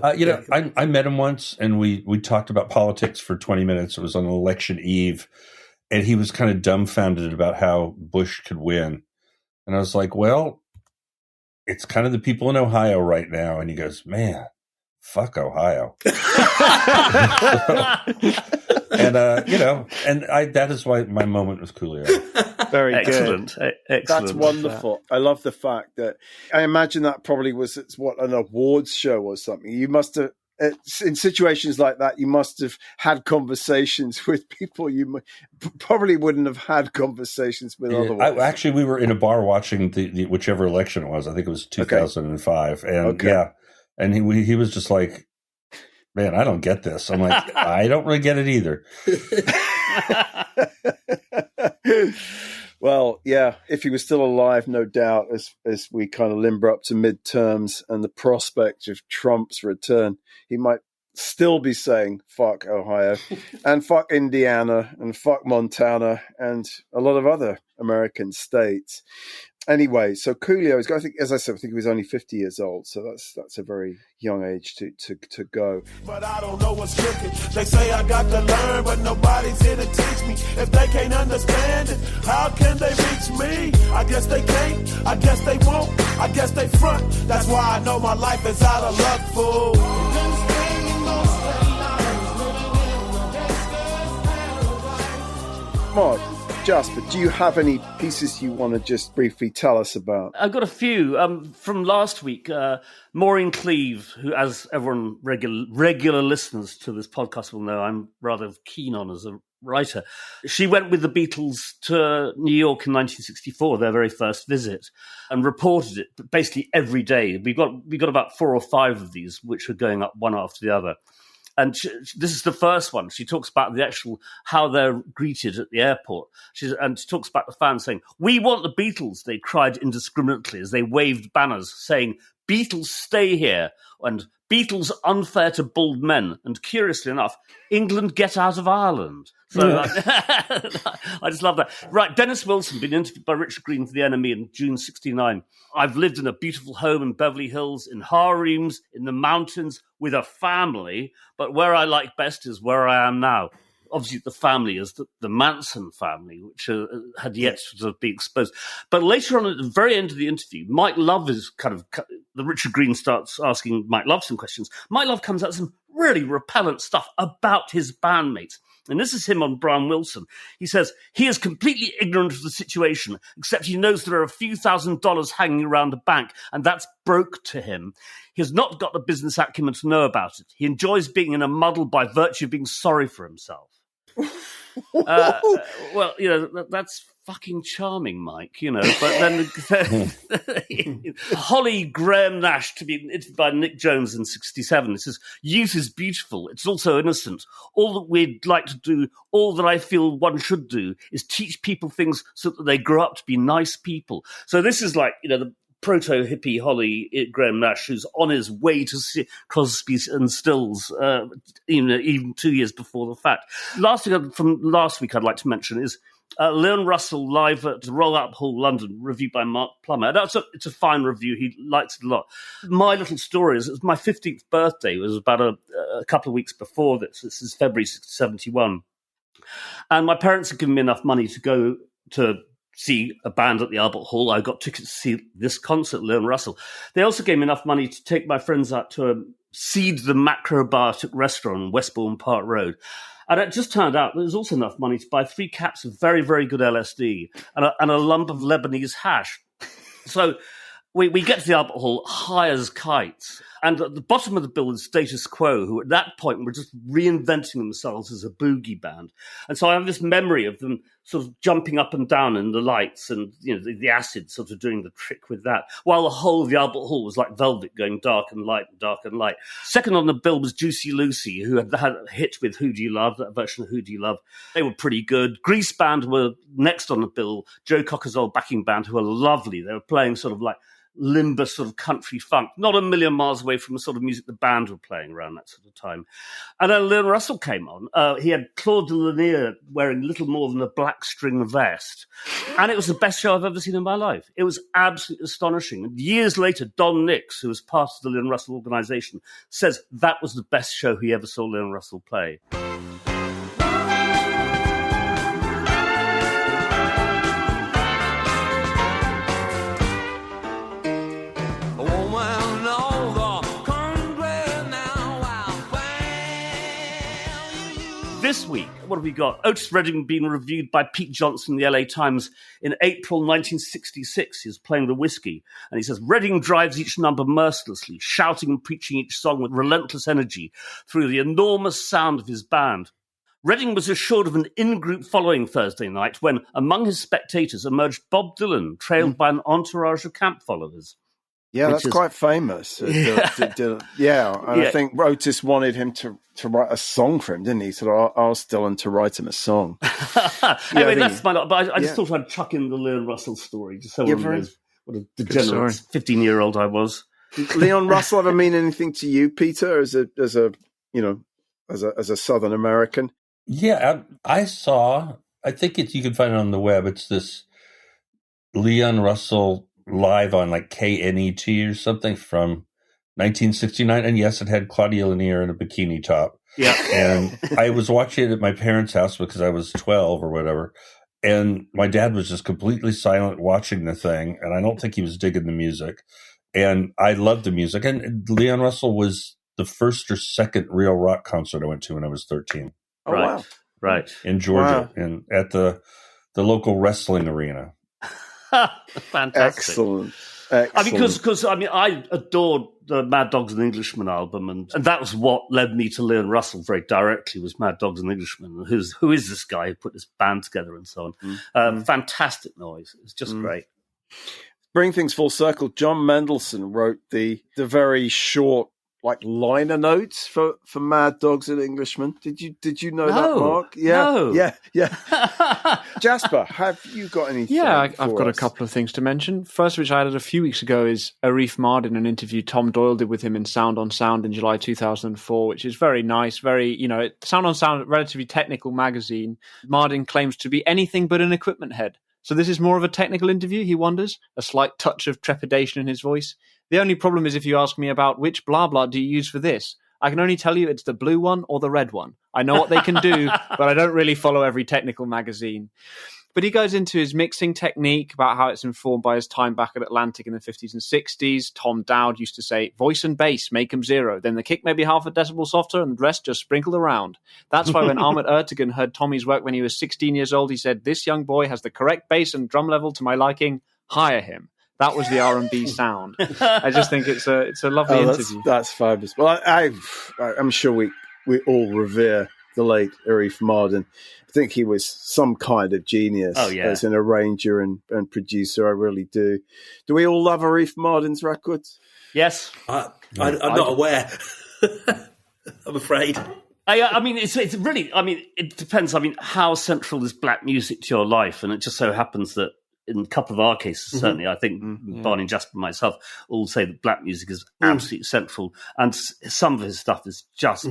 I met him once, and we talked about politics for 20 minutes. It was on election eve, and he was kind of dumbfounded about how Bush could win. And I was like, well, it's kind of the people in Ohio right now. And he goes, man, fuck Ohio. That is why my moment was Coolio. Very excellent. good. Excellent. That's wonderful. I love the fact that I imagine that probably was an awards show or something. You must have, in situations like that, you must have had conversations with people you probably wouldn't have had conversations with otherwise. Actually, we were in a bar watching the whichever election it was. I think it was 2005. And and he was just like, man, I don't get this. I'm like, I don't really get it either. Well, yeah, if he was still alive, no doubt, as we kind of limber up to midterms and the prospect of Trump's return, he might still be saying, fuck Ohio and fuck Indiana and fuck Montana and a lot of other American states. Anyway, so Coolio is, I think, as I said, I think he was only 50 years old, so that's a very young age to go. But I don't know what's cooking. They say I got to learn, but nobody's here to teach me. If they can't understand it, how can they reach me? I guess they can't, I guess they won't, I guess they front. That's why I know my life is out of luck, fool. Mark, Jasper, do you have any pieces you want to just briefly tell us about? I've got a few. From last week, Maureen Cleave, who, as everyone regular listeners to this podcast will know, I'm rather keen on as a writer. She went with the Beatles to New York in 1964, their very first visit, and reported it basically every day. We got about 4 or 5 of these, which were going up one after the other. And this is the first one. She talks about the actual, how they're greeted at the airport. And she talks about the fans saying, "We want the Beatles," they cried indiscriminately as they waved banners saying, "Beatles stay here," and "Beatles unfair to bald men," and curiously enough, "England get out of Ireland." So I just love that. Right, Dennis Wilson, been interviewed by Richard Green for the NME in June 1969. "I've lived in a beautiful home in Beverly Hills, in harems, in the mountains, with a family, but where I like best is where I am now." Obviously, the family is the Manson family, which had yet to sort of be exposed. But later on, at the very end of the interview, Mike Love is the Richard Green starts asking Mike Love some questions. Mike Love comes out with some really repellent stuff about his bandmates. And this is him on Brian Wilson. He says, "He is completely ignorant of the situation, except he knows there are a few $1,000s hanging around a bank, and that's broke to him. He has not got the business acumen to know about it. He enjoys being in a muddle by virtue of being sorry for himself." Well, that's fucking charming, Mike, but then Holly Graham Nash, to be interviewed by Nick Jones in 1967, it says, "Youth is beautiful. It's also innocent. All that we'd like to do, all that I feel one should do, is teach people things so that they grow up to be nice people." So this is like, the proto-hippie Holly Graham Nash, who's on his way to see Crosby and Stills, even 2 years before the fact. From last week I'd like to mention is Leon Russell live at the Royal Albert Hall, London, reviewed by Mark Plummer. It's a fine review. He likes it a lot. My little story is, it was my 15th birthday. It was about a couple of weeks before this. This is February 1971. And my parents had given me enough money to go to see a band at the Albert Hall. I got tickets to see this concert, Leon Russell. They also gave me enough money to take my friends out to Seed the Macrobiotic restaurant on Westbourne Park Road. And it just turned out there was also enough money to buy 3 caps of very, very good LSD and a lump of Lebanese hash. So we get to the Albert Hall high as kites. And at the bottom of the bill is Status Quo, who at that point were just reinventing themselves as a boogie band. And so I have this memory of them sort of jumping up and down in the lights and, the acid sort of doing the trick with that, while the whole of the Albert Hall was like velvet, going dark and light and dark and light. Second on the bill was Juicy Lucy, who had a hit with Who Do You Love, that version of Who Do You Love. They were pretty good. Grease Band were next on the bill, Joe Cocker's old backing band, who were lovely. They were playing sort of like limber sort of country funk, not a million miles away from the sort of music the band were playing around that sort of time. And then Leon Russell came on. He had Claude Lanier wearing little more than a black string vest. And it was the best show I've ever seen in my life. It was absolutely astonishing. And years later, Don Nix, who was part of the Leon Russell organization, says that was the best show he ever saw Leon Russell play. This week, what have we got? Otis Redding being reviewed by Pete Johnson in the LA Times in April 1966. He's playing the Whisky, and he says, Redding drives each number mercilessly, shouting and preaching each song with relentless energy through the enormous sound of his band. Redding was assured of an in-group following Thursday night when, among his spectators, emerged Bob Dylan, trailed by an entourage of camp followers. Yeah, that's quite famous. Yeah. I think Otis wanted him to write a song for him, didn't he? So I asked Dylan to write him a song. Anyway, that's my lot. But I just thought I'd chuck in the Leon Russell story, just so everyone knows what a degenerate 15-year-old I was. Did Leon Russell ever mean anything to you, Peter, as a Southern American? Yeah, I think you can find it on the web. It's this Leon Russell live on like KNET or something from 1969. And yes, it had Claudia Lanier in a bikini top. Yeah. And I was watching it at my parents' house because I was 12 or whatever. And my dad was just completely silent watching the thing. And I don't think he was digging the music. And I loved the music. And Leon Russell was the first or second real rock concert I went to when I was 13. Oh, wow. Right. In Georgia, and at the local wrestling arena. Fantastic. Excellent. I mean, because I adored the Mad Dogs and Englishmen album, and that was what led me to Leon Russell very directly, was Mad Dogs and Englishmen. Who is this guy who put this band together and so on? Fantastic noise. It's just great. Bring things full circle. John Mendelsohn wrote the very short, like, liner notes for Mad Dogs and Englishmen. Did you know that, Mark? Yeah. Yeah. Jasper, have you got anything? Yeah, I've got a couple of things to mention. First, which I added a few weeks ago, is R.E.M. in an interview Tom Doyle did with him in Sound on Sound in July 2004, which is very nice. Very, Sound on Sound, relatively technical magazine. Martin claims to be anything but an equipment head. So this is more of a technical interview, he wonders, a slight touch of trepidation in his voice. The only problem is if you ask me about which blah blah do you use for this, I can only tell you it's the blue one or the red one. I know what they can do, but I don't really follow every technical magazine. But he goes into his mixing technique, about how it's informed by his time back at Atlantic in the 50s and 60s. Tom Dowd used to say, voice and bass, make them zero. Then the kick may be half a decibel softer and the rest just sprinkled around. That's why when Ahmet Ertegun heard Tommy's work when he was 16 years old, he said, this young boy has the correct bass and drum level to my liking. Hire him. That was the R&B sound. I just think it's a lovely interview. That's fabulous. Well, I'm sure we all revere the late Arif Mardin. I think he was some kind of genius as an arranger and producer. I really do. Do we all love Arif Mardin's records? Yes. I'm not aware. I'm afraid. I mean, it's really, it depends. I mean, how central is black music to your life? And it just so happens that in a couple of our cases, certainly, I think Barney and Jasper and myself all say that black music is absolutely central, and some of his stuff is just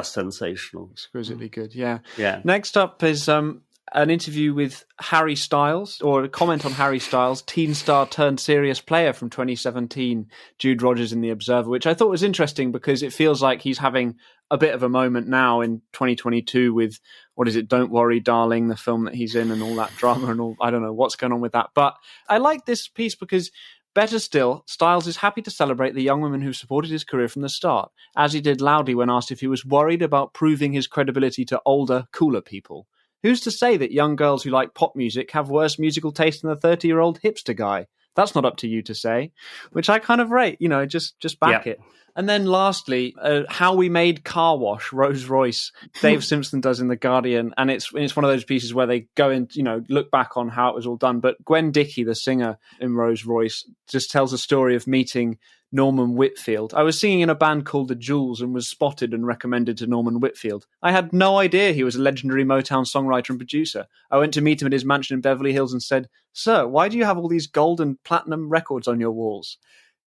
sensational, exquisitely good. Yeah. Next up is an interview with Harry Styles, or a comment on Harry Styles, teen star turned serious player from 2017, Jude Rogers in The Observer, which I thought was interesting because it feels like he's having a bit of a moment now in 2022 with, what is it, Don't Worry, Darling, the film that he's in and all that drama and all, I don't know what's going on with that. But I like this piece because, better still, Styles is happy to celebrate the young women who supported his career from the start, as he did loudly when asked if he was worried about proving his credibility to older, cooler people. Who's to say that young girls who like pop music have worse musical taste than the 30-year-old hipster guy? That's not up to you to say, which I kind of rate, just back it. And then lastly, How We Made Car Wash, Rose Royce, Dave Simpson does in The Guardian. And it's one of those pieces where they go in, look back on how it was all done. But Gwen Dickey, the singer in Rose Royce, just tells a story of meeting Norman Whitfield. I was singing in a band called The Jewels and was spotted and recommended to Norman Whitfield. I had no idea he was a legendary Motown songwriter and producer. I went to meet him at his mansion in Beverly Hills and said, "Sir, why do you have all these gold and platinum records on your walls?"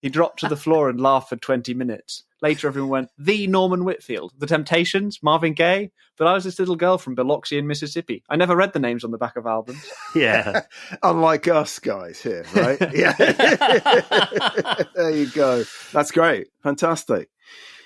He dropped to the floor and laughed for 20 minutes. Later, everyone went, "The Norman Whitfield, The Temptations, Marvin Gaye." But I was this little girl from Biloxi in Mississippi. I never read the names on the back of albums. Yeah. Unlike us guys here, right? Yeah. There you go. That's great. Fantastic.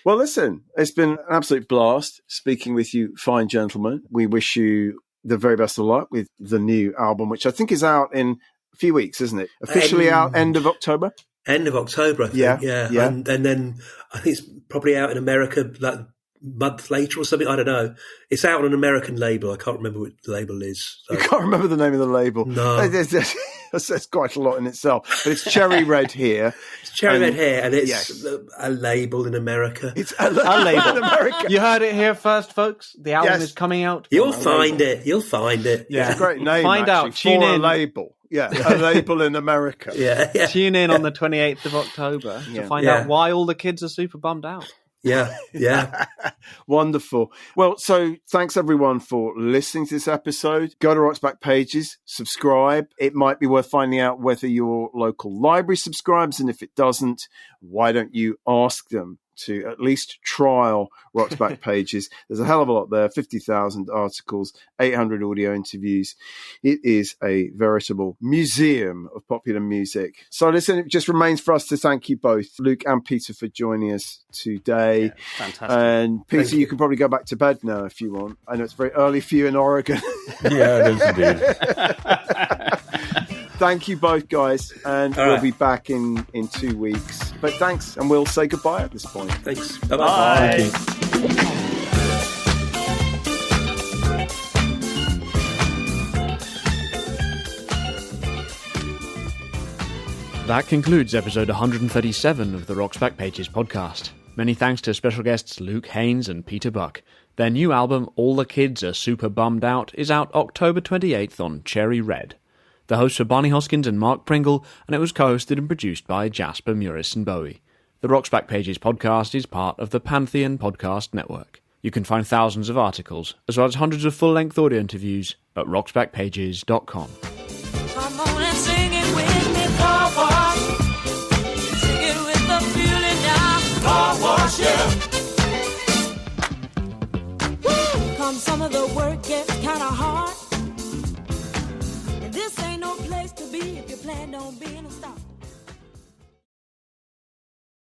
Well, listen, it's been an absolute blast speaking with you, fine gentlemen. We wish you the very best of luck with the new album, which I think is out in a few weeks, isn't it? Officially out end of October? End of October, I think. Yeah. And then I think it's probably out in America like a month later or something. I don't know. It's out on an American label. I can't remember what the label is. So. You can't remember the name of the label? No. That's quite a lot in itself. But it's Cherry Red here. It's Cherry Red here, and it's a label in America. It's a label in America. You heard it here first, folks. The album is coming out. You'll find it. You'll find it. Yeah. It's a great name, Find actually, out. Tune for in. a label. Yeah, a label in America. Yeah. Tune in on the 28th of October to find out why all the kids are super bummed out. Yeah. Wonderful. Well, so thanks everyone for listening to this episode. Go to Rock's Back Pages, subscribe. It might be worth finding out whether your local library subscribes, and if it doesn't, why don't you ask them to at least trial Rock's Back Pages. There's a hell of a lot there, 50,000 articles, 800 audio interviews. It is a veritable museum of popular music. So listen, it just remains for us to thank you both, Luke and Peter, for joining us today. Yeah, fantastic. And Peter, you can probably go back to bed now if you want. I know it's very early for you in Oregon. Yeah, it is indeed. Thank you both, guys, and we'll be back in 2 weeks. But thanks, and we'll say goodbye at this point. Thanks. Bye. Bye. That concludes episode 137 of the Rock's Back Pages podcast. Many thanks to special guests Luke Haines and Peter Buck. Their new album, All the Kids Are Super Bummed Out, is out October 28th on Cherry Red. The hosts are Barney Hoskins and Mark Pringle, and it was co-hosted and produced by Jasper, Muris and Bowie. The Rock's Back Pages podcast is part of the Pantheon Podcast Network. You can find thousands of articles, as well as hundreds of full-length audio interviews at rocksbackpages.com. Come on and sing it with me, car wash. Sing it with the feeling now, car wash, yeah. Come some of the work gets kind of hard. And this ain't no place to be if you plan on being a star.